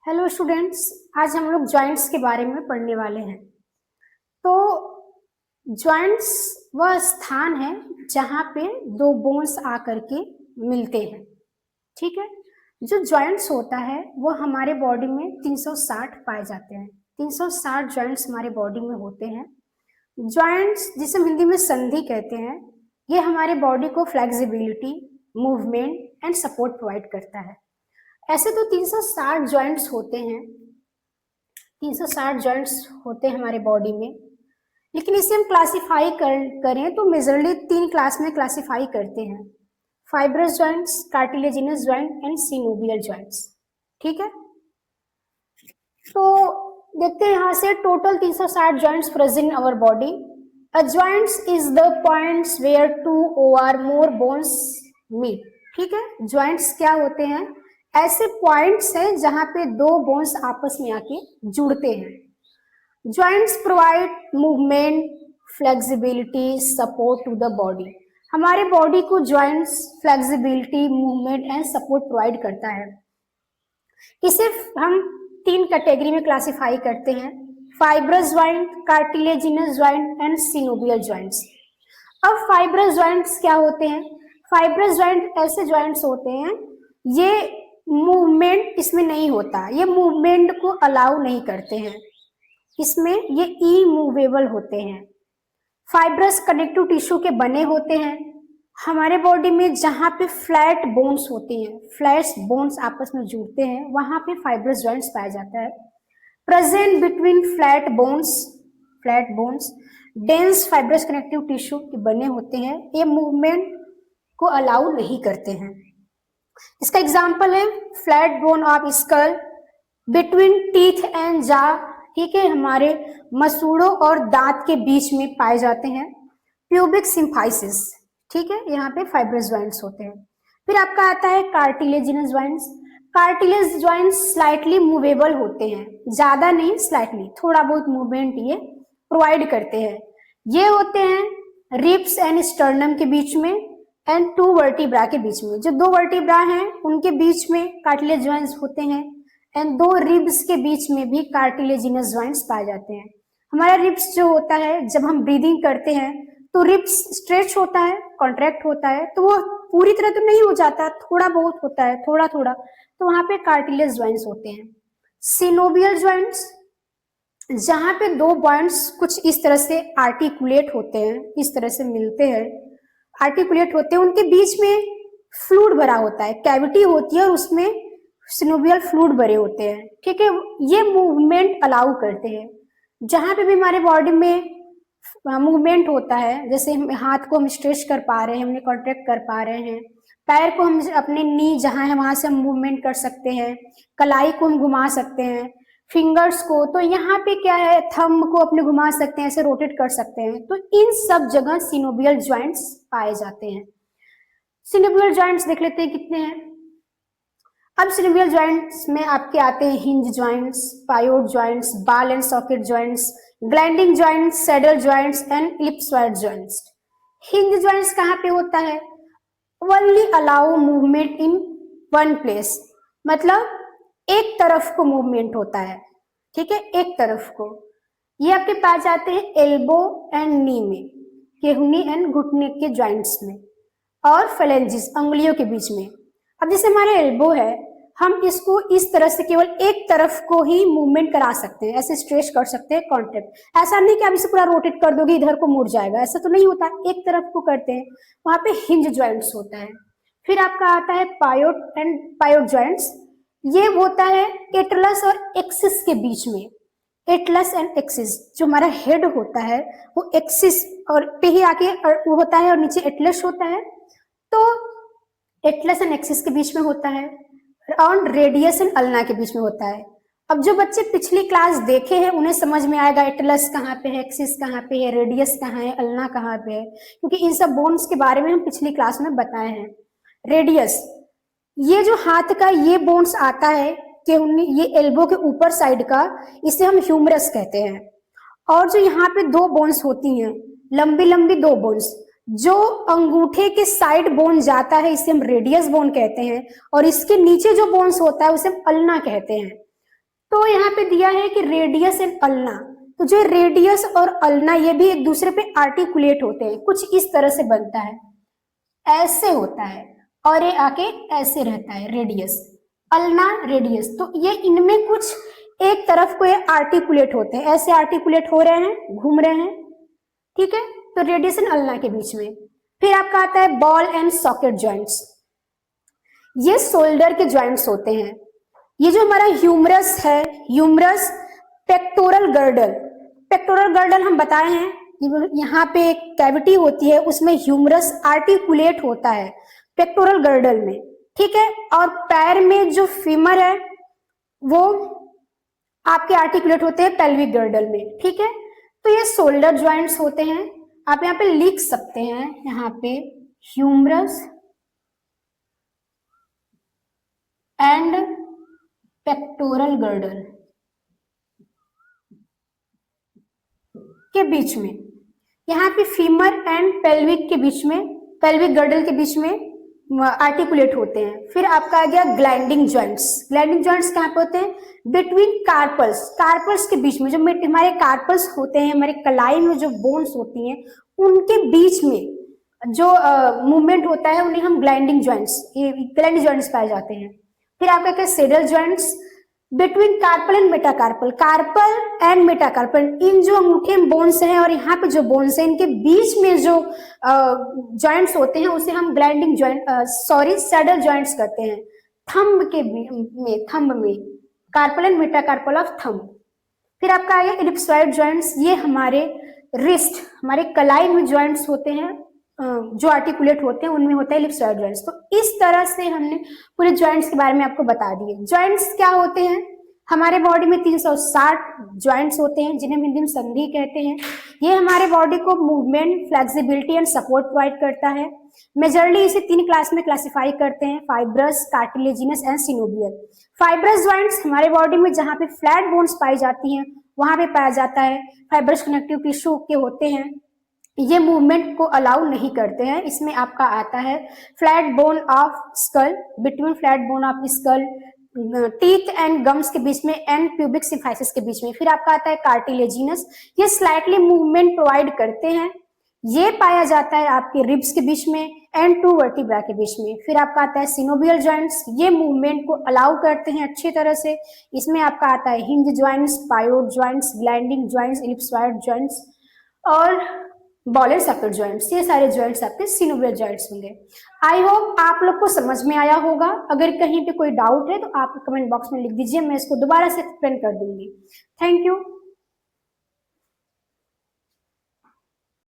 Hello students, आज हम लोग जॉइंट्स के बारे में पढ़ने वाले हैं। तो जॉइंट्स वह स्थान है जहाँ पे दो बोन्स आकर के मिलते हैं। ठीक है, जो जॉइंट्स होता है वो हमारे बॉडी में 360 पाए जाते हैं। 360 जॉइंट्स हमारे बॉडी में होते हैं। जॉइंट्स जिसे हम हिंदी में संधि कहते हैं, ये हमारे बॉडी को flexibility, movement and support provide करता है। ऐसे तो 360 जॉइंट्स होते हैं, 360 जॉइंट्स होते हैं हमारे बॉडी में, लेकिन इसे हम क्लासिफाई करें तो मेजरली 3 क्लास में क्लासिफाई करते हैं: fibrous joints, cartilaginous joint and synovial joints. ठीक है, तो देखते हैं यहाँ से total 360 joints present in our body. Uh joints is the points where 2 or more bones meet. ठीक है, जॉइंट्स क्या होते हैं? ऐसे पॉइंट्स हैं जहां पे दो बोन्स आपस में आके जुड़ते हैं। Joints provide movement, flexibility, support to the body. हमारे बॉडी को joints flexibility, movement and support provide करता है। इसे हम 3 कैटेगरी में क्लासिफाई करते हैं: fibrous joint, cartilaginous joint and synovial joints. अब फाइब्रस जॉइंट्स क्या होते हैं? फाइब्रस जॉइंट ऐसे जॉइंट्स होते हैं, ये मूवमेंट इसमें नहीं होता, ये मूवमेंट को अलाउ नहीं करते हैं, इसमें ये इमूवेबल होते हैं। फाइब्रस कनेक्टिव टिश्यू के बने होते हैं। हमारे बॉडी में जहां पे फ्लैट बोन्स होते हैं, फ्लैट बोन्स आपस में जुड़ते हैं, वहां पे फाइब्रस जॉइंट्स पाया जाता है। Present between flat bones dense fibrous connective tissue के बने होते हैं, ये मूवमेंट को अलाउ नहीं करते हैं। इसका एग्जाम्पल है flat bone of skull, between teeth and जा। ठीक है, हमारे मसूड़ों और दांत के बीच में पाए जाते हैं। प्यूबिक सिम्फाइसिस, ठीक है, यहाँ पे फाइब्रस जॉइंट्स होते हैं। फिर आपका आता है cartilaginous joints. Cartilage joints slightly movable होते हैं, ज्यादा नहीं, स्लाइटली, थोड़ा बहुत मूवमेंट ये प्रोवाइड करते हैं। ये होते हैं रिब्स एंड स्टर्नम के बीच में एंड 2 वर्टिब्रा के बीच में। जो 2 वर्टिब्रा हैं उनके बीच में कार्टिलेज जॉइंट्स होते हैं एंड 2 रिब्स के बीच में भी कार्टिलेजिनस जॉइंट्स पाए जाते हैं। हमारा रिब्स जो होता है, जब हम ब्रीदिंग करते हैं तो रिब्स स्ट्रेच होता है, कॉन्ट्रैक्ट होता है, तो वो पूरी तरह तो नहीं हो जाता, थोड़ा बहुत होता है, थोड़ा थोड़ा, तो वहां पे कार्टिलेज जॉइंट्स होते हैं। सिनोवियल जॉइंट्स, जहां पे 2 पॉइंट्स कुछ इस तरह से आर्टिकुलेट होते हैं, इस तरह से मिलते हैं, आर्टिकुलेट होते हैं, उनके बीच में फ्लूइड भरा होता है, कैविटी होती है और उसमें सिनोवियल फ्लूइड भरे होते हैं। ठीक है, ये मूवमेंट अलाउ करते हैं। जहां पे भी हमारे बॉडी में मूवमेंट होता है, जैसे हाथ को हम स्ट्रेच कर पा रहे हैं, हमने कॉन्ट्रैक्ट कर पा रहे हैं, पैर को हम अपने नी जहां है वहां से हम मूवमेंट कर सकते हैं, कलाई को हम घुमा सकते हैं, फिंगर्स को, तो यहाँ पे क्या है, थंब को अपने घुमा सकते हैं, ऐसे रोटेट कर सकते हैं। तो इन सब जगह सिनोवियल जॉइंट्स पाए जाते हैं। सिनोवियल जॉइंट्स देख लेते हैं कितने हैं। अब सिनोवियल जॉइंट्स में आपके आते हैं hinge joints, पायोट joints, ball and socket joints, gliding joints, saddle joints and ellipsoid joints. Hinge joints कहाँ पे होता है? Only allow movement in one place, मतलब एक तरफ को मूवमेंट होता है। ठीक है, एक तरफ को। ये आपके पास जाते हैं एल्बो एंड नी में, केहूनी एंड घुटने के जॉइंट्स में, और फेलेंजिस, अंगुलियों के बीच में। अब जैसे हमारे एल्बो है, हम इसको इस तरह से केवल एक तरफ को ही मूवमेंट करा सकते हैं, ऐसे स्ट्रेच कर सकते हैं, कॉन्ट्रैक्ट। ऐसा नहीं कि आप इसे पूरा रोटेट कर दोगे इधर को मुड़ जाएगा, ऐसा तो नहीं होता, एक तरफ को करते हैं, वहां पे हिंज जॉइंट्स होता है। फिर आपका आता है पायोट एंड पायोट जॉइंट्स। ये होता है एटलस और एक्सिस के बीच में। एटलस एंड एक्सिस, जो हमारा हेड होता है वो एक्सिस और पे ही आके वो होता है और नीचे एटलस होता है, तो एटलस एंड एक्सिस के बीच में होता है, और रेडियस एंड अल्ना के बीच में होता है। अब जो बच्चे पिछली क्लास देखे हैं उन्हें समझ में आएगा एटलस कहाँ पे है, एक्सिस कहाँ पे है, रेडियस कहाँ है, अल्ना कहाँ पे है, क्योंकि इन सब बोन्स के बारे में हम पिछली क्लास में बताए हैं। रेडियस, ये जो हाथ का ये बोन्स आता है कि ये एल्बो के ऊपर साइड का, इसे हम ह्यूमरस कहते हैं। और जो यहाँ पे 2 बोन्स होती हैं, लंबी लंबी 2 बोन्स, जो अंगूठे के साइड बोन जाता है इसे हम रेडियस बोन कहते हैं, और इसके नीचे जो बोन्स होता है उसे हम अल्ना कहते हैं। तो यहाँ पे दिया है कि रेडियस एंड अल्ना, तो जो रेडियस और अल्ना ये भी एक दूसरे पे आर्टिकुलेट होते हैं, कुछ इस तरह से बनता है, ऐसे होता है, और ये आके ऐसे रहता है, रेडियस अल्ना रेडियस। तो ये इनमें कुछ एक तरफ को ये आर्टिकुलेट होते हैं, ऐसे आर्टिकुलेट हो रहे हैं, घूम रहे हैं, ठीक है। तो रेडियस एंड अल्ना के बीच में। फिर आपका आता है बॉल एंड सॉकेट ज्वाइंट्स, ये शोल्डर के ज्वाइंट्स होते हैं। ये जो हमारा ह्यूमरस है, humerus pectoral girdle, pectoral girdle हम बताए हैं, यहाँ पे एक कैविटी होती है, उसमें ह्यूमरस आर्टिकुलेट होता है पेक्टोरल गर्डल में, ठीक है। और पैर में जो फीमर है वो आपके आर्टिकुलेट होते हैं पेल्विक गर्डल में, ठीक है। तो ये शोल्डर ज्वाइंट्स होते हैं, आप यहाँ पे लिख सकते हैं, यहाँ पे ह्यूमरस एंड पेक्टोरल गर्डल के बीच में, यहाँ पे फीमर एंड पेल्विक के बीच में, पेल्विक गर्डल के बीच में आर्टिकुलेट होते हैं। फिर आपका आ गया ग्लैंडिंग ज्वाइंट्स, ग्लैंडिंग ज्वाइंट्स कहाँ पे होते हैं, बिटवीन कार्पल्स, कार्पल्स के बीच में, जो हमारे कार्पल्स होते हैं, हमारे कलाई में जो बोन्स होती हैं उनके बीच में जो मूवमेंट होता है उन्हें हम ग्लैंडिंग ज्वाइंट्स, ग्लैंडिंग ज्वाइंट्स पाए जाते हैं। फिर आपका क्या saddle joints, between carpal and metacarpal, carpal and metacarpal, इन जो अंगूठे बोन्स हैं और यहाँ पे जो बोन्स हैं इनके बीच में जो जॉइंट्स होते हैं उसे हम ग्लैंडिंग जॉइंट सैडल जॉइंट्स करते हैं। थंब के में, थंब में, carpel and metacarpal of thumb. फिर आपका आ गया इलिप्सॉइड जॉइंट्स, ये हमारे रिस्ट, हमारे कलाई में जॉइंट्स होते हैं जो आर्टिकुलेट होते हैं, उनमें होता है इलिप्सॉइड जॉइंट्स। तो इस तरह से हमने पूरे जॉइंट्स के बारे में आपको बता दिए। जॉइंट्स क्या होते हैं, हमारे बॉडी में 360 जॉइंट्स होते हैं जिन्हें हिंदी में संधि कहते हैं। ये हमारे बॉडी को movement, flexibility and support provide करता है। मेजरली इसे 3 क्लास में क्लासिफाई करते हैं, fibrous, cartilaginous and synovial. Fibrous joints हमारे बॉडी में जहाँ पे फ्लैट बोन्स पाई जाती हैं वहां पे पाया जाता है। फाइब्रस कनेक्टिव टिश्यू के होते हैं, ये मूवमेंट को अलाउ नहीं करते हैं। इसमें आपका आता है flat bone of skull, between flat bone of skull, teeth and gums के बीच में, एंड प्यूबिक सिम्फाइसिस के बीच में। फिर आपका आता है कार्टिलेजिनस, ये स्लाइटली मूवमेंट प्रोवाइड करते हैं, ये पाया जाता है आपके रिब्स के बीच में एंड 2 वर्टिब्रा के बीच में। फिर आपका आता है सिनोवियल जॉइंट्स, ये मूवमेंट को अलाउ करते हैं अच्छी तरह से। इसमें आपका आता है hinge joints, pivot joints, gliding joints, ellipsoid joints और बॉल एंड सॉकेट जॉइंट्स, ये सारे जॉइंट्स आपके सिनोवियल जॉइंट्स होंगे। आई होप आप लोग को समझ में आया होगा। अगर कहीं पे कोई डाउट है तो आप कमेंट बॉक्स में लिख दीजिए, मैं इसको दोबारा से एक्सप्लेन कर दूंगी। Thank you.